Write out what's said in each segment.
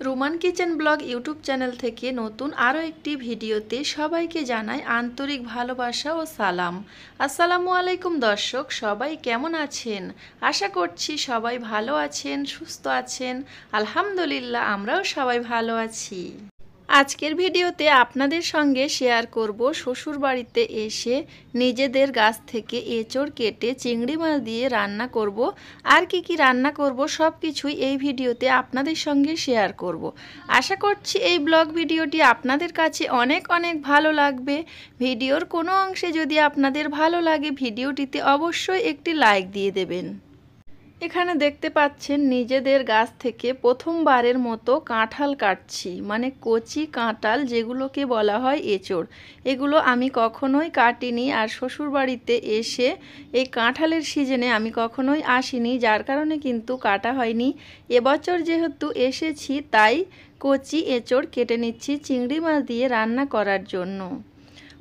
Roman kitchen blog YouTube channel থেকে নতুন আরও একটি ভিডিওতে সবাইকে জানাই আন্তরিক ভালোবাসা ও সালাম। আসসালামু আলাইকুম দর্শক, সবাই কেমন আছেন? আশা করছি সবাই ভালো আছেন, সুস্থ আছেন। আলহামদুলিল্লাহ, আমরাও সবাই ভালো আছি। আজকের ভিডিওতে আপনাদের সঙ্গে শেয়ার করব শ্বশুর বাড়িতে এসে নিজেদের গাছ থেকে এঁচড় কেটে চিংড়ি মাছ দিয়ে রান্না করব। আর কি রান্না করব সব কিছুই এই ভিডিওতে আপনাদের সঙ্গে শেয়ার করব। আশা করছি এই ব্লগ ভিডিওটি আপনাদের কাছে অনেক ভালো লাগবে। ভিডিওর কোনো অংশে যদি আপনাদের ভালো লাগে ভিডিওটিতে অবশ্যই একটি লাইক দিয়ে দেবেন। এখানে দেখতে পাচ্ছেন নিজেদের গাছ থেকে প্রথমবারের মতো কাঁঠাল কাটছি, মানে কচি কাঁঠাল যেগুলোকে বলা হয় এঁচড়। এগুলো আমি কখনোই কাটিনি, আর শ্বশুরবাড়িতে এসে এই কাঁঠালের সিজনে আমি কখনোই আসিনি, যার কারণে কিন্তু কাটা হয়নি। এবছর যেহেতু এসেছি তাই কচি এঁচড় কেটে নিচ্ছি চিংড়ি মাছ দিয়ে রান্না করার জন্য।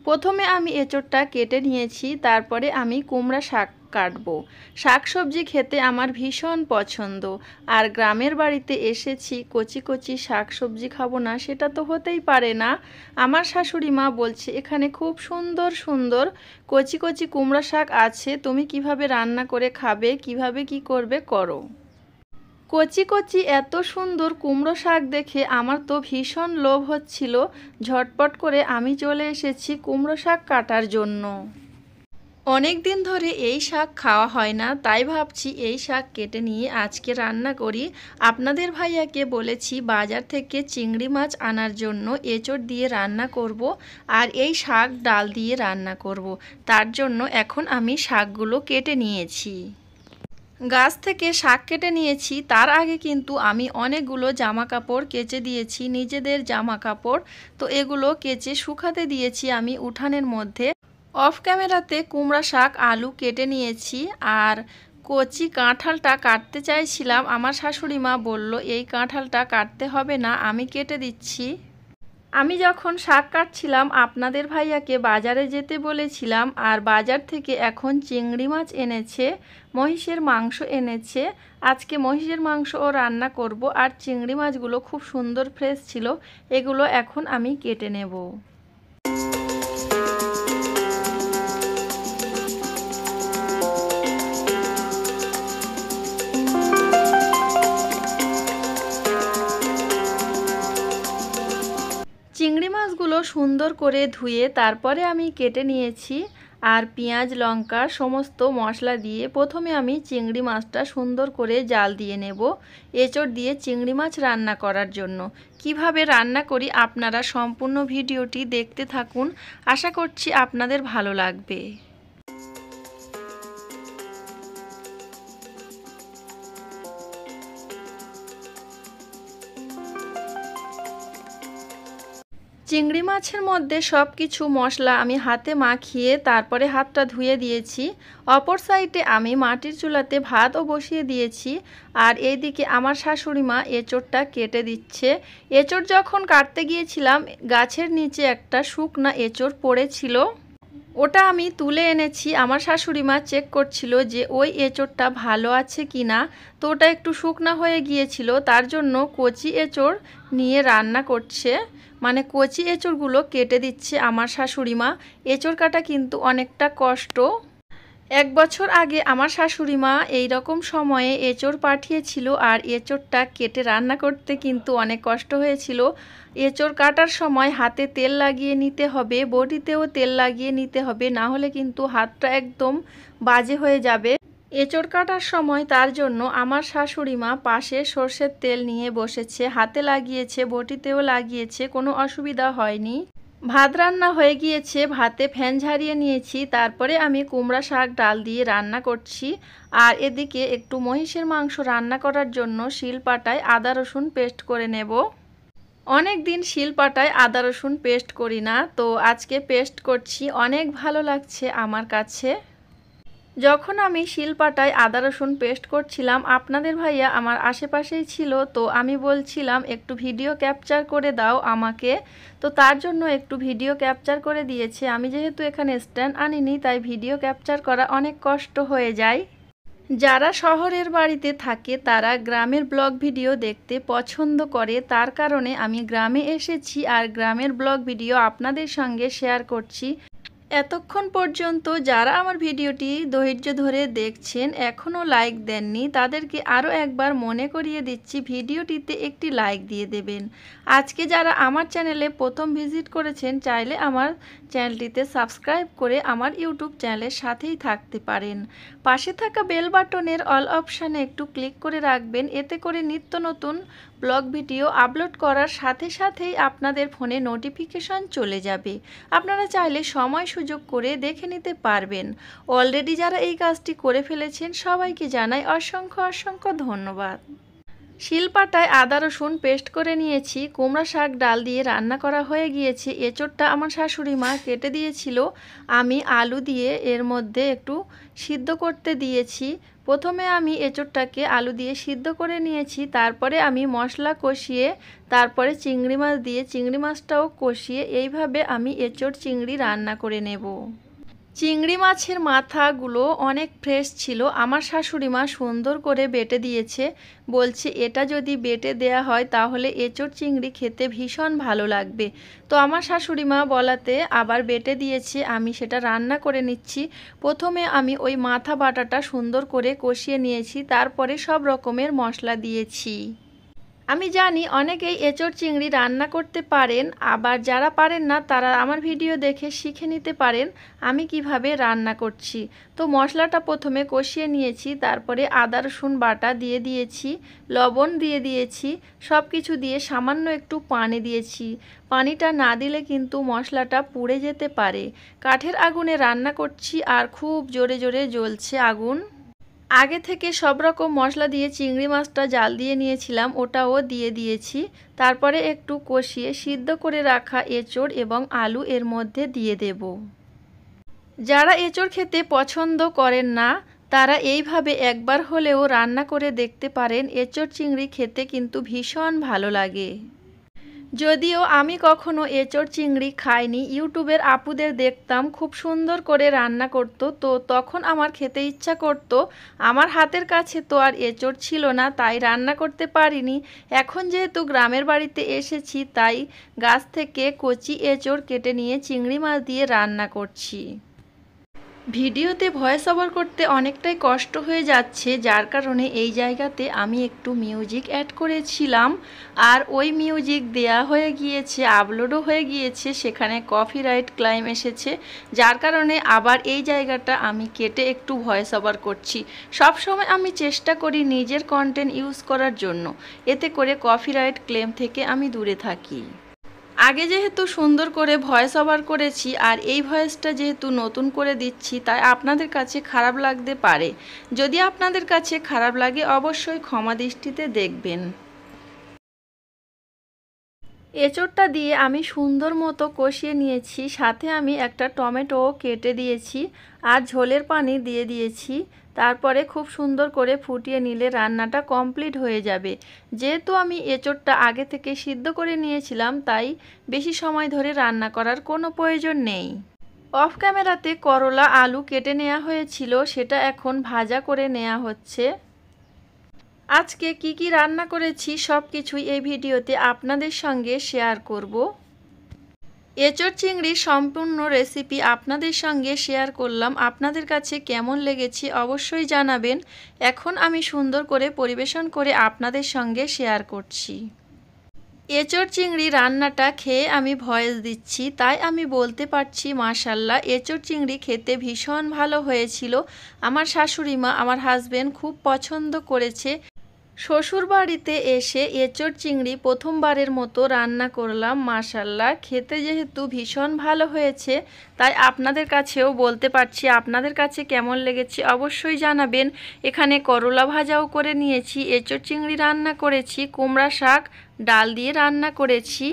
প্রথমে আমি এঁচড়টা কেটে নিয়েছি, তারপরে আমি কুমড়া শাক কাটবো। শাকসবজি খেতে আমার ভীষণ পছন্দ, আর গ্রামের বাড়িতে এসেছি কচি কচি শাকসবজি খাবো না সেটা তো হতেই পারে না। আমার শাশুড়ি মা বলছে এখানে খুব সুন্দর সুন্দর কচি কচি কুমড়া শাক আছে, তুমি কিভাবে রান্না করে খাবে, কিভাবে কি করবে করো। কচি কচি এত সুন্দর কুমড়ো শাক দেখে আমার তো ভীষণ লোভ হচ্ছিল। ঝটপট করে আমি চলে এসেছি কুমড়ো শাক কাটার জন্য। অনেক দিন ধরে এই শাক খাওয়া হয় না, তাই ভাবছি এই শাক কেটে নিয়ে আজকে রান্না করি। আপনাদের ভাইয়াকে বলেছি বাজার থেকে চিংড়ি মাছ আনার জন্য, এঁচড় দিয়ে রান্না করব আর এই শাক ডাল দিয়ে রান্না করব। তার জন্য এখন আমি শাকগুলো কেটে নিয়েছি। গাছ থেকে শাক কেটে নিয়েছি, তার আগে কিন্তু আমি অনেকগুলো জামা কাপড় কেচে দিয়েছি, নিজেদের জামা কাপড়। তো এগুলো কেচে শুকাতে দিয়েছি আমি উঠানের মধ্যে। অফ ক্যামেরাতে কুমড়া শাক আলু কেটে নিয়েছি, আর কচি কাঁঠালটা কাটতে চাইছিলাম। আমার শাশুড়ি মা বলল এই কাঁঠালটা কাটতে হবে না, আমি কেটে দিচ্ছি। আমি যখন শাক কাটছিলাম আপনাদের ভাইয়াকে বাজারে যেতে বলেছিলাম, আর বাজার থেকে এখন চিংড়ি মাছ এনেছে, মহিষের মাংস এনেছে। আজকে মহিষের মাংসও রান্না করব, আর চিংড়ি মাছগুলো খুব সুন্দর ফ্রেশ ছিল। এগুলো এখন আমি কেটে নেব। চিংড়ি মাছগুলো সুন্দর করে ধুয়ে তারপরে আমি কেটে নিয়েছি, আর পেঁয়াজ লঙ্কা সমস্ত মশলা দিয়ে প্রথমে আমি চিংড়ি মাছটা সুন্দর করে জাল দিয়ে নেব এঁচড় দিয়ে চিংড়ি মাছ রান্না করার জন্য। কিভাবে রান্না করি আপনারা সম্পূর্ণ ভিডিওটি দেখতে থাকুন, আশা করছি আপনাদের ভালো লাগবে। চিংড়ি মাছের মধ্যে সব কিছু মশলা আমি হাতে মাখিয়ে তারপরে হাতটা ধুয়ে দিয়েছি। অপর সাইডে আমি মাটির চুলাতে ভাতও বসিয়ে দিয়েছি, আর এইদিকে আমার শাশুড়ি মা এঁচড়টা কেটে দিচ্ছে। এঁচড় যখন কাটতে গিয়েছিলাম গাছের নিচে একটা শুকনা এঁচড় পড়েছিল, ওটা আমি তুলে এনেছি। আমার শাশুড়ি মা চেক করছিল যে ওই এঁচড়টা ভালো আছে কি না, তো ওটা একটু শুকনা হয়ে গিয়েছিল, তার জন্য কচি এঁচড় নিয়ে রান্না করছে, মানে কচি এঁচড়গুলো কেটে দিচ্ছে আমার শাশুড়ি মা। এঁচড় কাটা কিন্তু অনেকটা কষ্ট। 1 বছর আগে আমার শাশুড়ি মা এইরকম সময়ে এঁচড় পাঠিয়েছিল, আর এঁচড়টা কেটে রান্না করতে কিন্তু অনেক কষ্ট হয়েছিল। এঁচড় কাটার সময় হাতে তেল লাগিয়ে নিতে হবে, বটিতেও তেল লাগিয়ে নিতে হবে, না হলে কিন্তু হাতটা একদম বাজে হয়ে যাবে এঁচড় কাটার সময়। তার জন্য আমার শাশুড়ি মা পাশে সর্ষের তেল নিয়ে বসেছে, হাতে লাগিয়েছে, বটিতেও লাগিয়েছে, কোনো অসুবিধা হয়নি। ভাত রান্না হয়ে গিয়েছে, ভাতে ফ্যান ঝারিয়ে নিয়েছি, তারপরে আমি কুমড়া শাক ডাল দিয়ে রান্না করছি। আর এদিকে একটু মহিষের মাংস রান্না করার জন্য শিলপাটায় আদা রসুন পেস্ট করে নেব। অনেক দিন শিলপাটায় আদা রসুন পেস্ট করি না, তো আজকে পেস্ট করছি, অনেক ভালো লাগছে আমার কাছে। যখন আমি শিলপাটায় আদা রসুন পেস্ট করছিলাম আপনাদের ভাইয়া আমার আশেপাশেই ছিল, তো আমি বলছিলাম একটু ভিডিও ক্যাপচার করে দাও আমাকে, তো তার জন্য একটু ভিডিও ক্যাপচার করে দিয়েছে। আমি যেহেতু এখানে স্ট্যান্ড আনিনি তাই ভিডিও ক্যাপচার করা অনেক কষ্ট হয়ে যায়। যারা শহরের বাড়িতে থাকে তারা গ্রামের ব্লগ ভিডিও দেখতে পছন্দ করে, তার কারণে আমি গ্রামে এসেছি আর গ্রামের ব্লগ ভিডিও আপনাদের সঙ্গে শেয়ার করছি। এতক্ষণ পর্যন্ত যারা আমার ভিডিওটি ধৈর্য ধরে দেখছেন এখনও লাইক দেননি, তাদেরকে আরও একবার মনে করিয়ে দিচ্ছি ভিডিওটিতে একটি লাইক দিয়ে দেবেন। আজকে যারা আমার চ্যানেলে প্রথম ভিজিট করেছেন চাইলে আমার চ্যানেলটিতে সাবস্ক্রাইব করে আমার ইউটিউব চ্যানেলের সাথেই থাকতে পারেন। পাশে থাকা বেল বাটনের অল অপশানে একটু ক্লিক করে রাখবেন, এতে করে নিত্য নতুন ব্লগ ভিডিও আপলোড করার সাথে সাথেই আপনাদের ফোনে নোটিফিকেশন চলে যাবে। আপনারা চাইলে সময় সুযোগ করে দেখে নিতে পারবেন। অলরেডি যারা এই কাজটি করে ফেলেছেন সবাইকে জানাই অসংখ্য অসংখ্য ধন্যবাদ। শিলপাটায় আদা রসুন পেস্ট করে নিয়েছি। কুমড়া শাক ডাল দিয়ে রান্না করা হয়ে গিয়েছে। এঁচোড়টা আমার শাশুড়ি মা কেটে দিয়েছিল, আমি আলু দিয়ে এর মধ্যে একটু সিদ্ধ করতে দিয়েছি। প্রথমে আমি এঁচোড়টাকে আলু দিয়ে সিদ্ধ করে নিয়েছি, তারপরে আমি মশলা কষিয়ে তারপরে চিংড়ি মাছ দিয়ে চিংড়ি মাছটাও কষিয়ে এইভাবে আমি এঁচোড় চিংড়ি রান্না করে নেব। চিংড়ি মাছের মাথাগুলো অনেক ফ্রেশ ছিল, আমার শাশুড়ি মা সুন্দর করে বেটে দিয়েছে। বলছে এটা যদি বেটে দেয়া হয় তাহলে এঁচোড় চিংড়ি খেতে ভীষণ ভালো লাগবে। তো আমার শাশুড়ি মা বলাতে আবার বেটে দিয়েছে, আমি সেটা রান্না করে নিচ্ছি। প্রথমে আমি ওই মাথা বাটাটা সুন্দর করে কষিয়ে নিয়েছি, তারপরে সব রকমের মশলা দিয়েছি। আমি জানি অনেকেই এঁচোড় চিংড়ি রান্না করতে পারেন, আবার যারা পারেন না তারা আমার ভিডিও দেখে শিখে নিতে পারেন আমি কিভাবে রান্না করছি। তো মশলাটা প্রথমে কষিয়ে নিয়েছি, তারপরে আদা রসুন বাটা দিয়ে দিয়েছি, লবণ দিয়ে দিয়েছি, সব কিছু দিয়ে সামান্য একটু পানি দিয়েছি। পানিটা না দিলে কিন্তু মশলাটা পুড়ে যেতে পারে। কাঠের আগুনে রান্না করছি আর খুব জোরে জোরে জ্বলছে আগুন। আগে থেকে সব রকম মশলা দিয়ে চিংড়ি মাছটা জাল দিয়ে নিয়েছিলাম, ওটাও দিয়ে দিয়েছি। তারপরে একটু কষিয়ে সিদ্ধ করে রাখা এঁচোড় এবং আলু এর মধ্যে দিয়ে দেব। যারা এঁচোড় খেতে পছন্দ করেন না তারা এইভাবে একবার হলেও রান্না করে দেখতে পারেন। এঁচোড় চিংড়ি খেতে কিন্তু ভীষণ ভালো লাগে। যদিও আমি কখনো এঁচোড় চিংড়ি খাইনি, ইউটিউবের আপুদের দেখতাম খুব সুন্দর করে রান্না করতো, তো তখন আমার খেতে ইচ্ছা করতো। আমার হাতের কাছে তো আর এঁচোড় ছিল না, তাই রান্না করতে পারিনি। এখন যেহেতু গ্রামের বাড়িতে এসেছি তাই গাছ থেকে কচি এঁচোড় কেটে নিয়ে চিংড়ি মাছ দিয়ে রান্না করছি। ভিডিওতে ভয়েস ওভার করতে অনেকটাই কষ্ট হয়ে যাচ্ছে, যার কারণে এই জায়গাতে আমি একটু মিউজিক অ্যাড করেছিলাম। আর ওই মিউজিক দেয়া হয়ে গিয়েছে, আপলোডও হয়ে গিয়েছে, সেখানে কপিরাইট ক্লেম এসেছে, যার কারণে আবার এই জায়গাটা আমি কেটে একটু ভয়েস ওভার করছি। সব সময় আমি চেষ্টা করি নিজের কন্টেন্ট ইউজ করার জন্য, এতে করে কপিরাইট ক্লেম থেকে আমি দূরে থাকি। আগে যেহেতু সুন্দর করে ভয়েস ওভার করেছি আর এই ভয়েসটা যেহেতু নতুন করে দিচ্ছি, তাই আপনাদের কাছে খারাপ লাগতে পারে। যদি আপনাদের কাছে খারাপ লাগে অবশ্যই ক্ষমা দৃষ্টিতে দেখবেন। এঁচোড়টা দিয়ে আমি সুন্দর মতো কষিয়ে নিয়েছি, সাথে আমি একটা টমেটো কেটে দিয়েছি আর ঝোলের পানি দিয়ে দিয়েছি। তারপরে খুব সুন্দর করে ফুটিয়ে নিলে রান্নাটা কমপ্লিট হয়ে যাবে। যেহেতু আমি এঁচোড়টা আগে থেকে সিদ্ধ করে নিয়েছিলাম তাই বেশি সময় ধরে রান্না করার কোনো প্রয়োজন নেই। অফ ক্যামেরাতে করলা আলু কেটে নেওয়া হয়েছিল, সেটা এখন ভাজা করে নেওয়া হচ্ছে। আজকে কি রান্না করেছি সব কিছুই এই ভিডিওতে আপনাদের সঙ্গে শেয়ার করব। এঁচোড় চিংড়ির সম্পূর্ণ রেসিপি আপনাদের সঙ্গে শেয়ার করলাম। আপনাদের কাছে কেমন লেগেছে অবশ্যই জানাবেন। এখন আমি সুন্দর করে পরিবেশন করে আপনাদের সঙ্গে শেয়ার করছি। এঁচোড় চিংড়ি রান্নাটা খেয়ে আমি ভয়েস দিচ্ছি, তাই আমি বলতে পারছি মাশাল্লাহ, এঁচোড় চিংড়ি খেতে ভীষণ ভালো হয়েছিল। আমার শাশুড়ি মা, আমার হাজবেন্ড খুব পছন্দ করেছে। শ্বশুর বাড়িতে এসে এঁচোড় চিংড়ি প্রথমবারের মতো রান্না করলাম। মাশাল্লাহ, খেতে যেহেতু ভীষণ ভালো হয়েছে তাই আপনাদের কাছেও বলতে পারছি। আপনাদের কাছে কেমন লেগেছে অবশ্যই জানাবেন। এখানে করলা ভাজাও করে নিয়েছি, এঁচোড় চিংড়ি রান্না করেছি, কুমড়া শাক ডাল দিয়ে রান্না করেছি।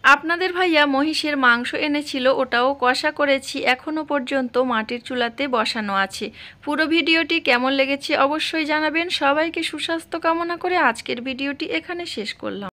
আপনাদের ভাইয়া মহিষের মাংস এনেছিল, ওটাও কষা করেছি। এখনও পর্যন্ত মাটির চুলাতে বসানো আছে। পুরো ভিডিওটি কেমন লেগেছে অবশ্যই জানাবেন। সবাইকে সুস্বাস্থ্য কামনা করে আজকের ভিডিওটি এখানে শেষ করলাম।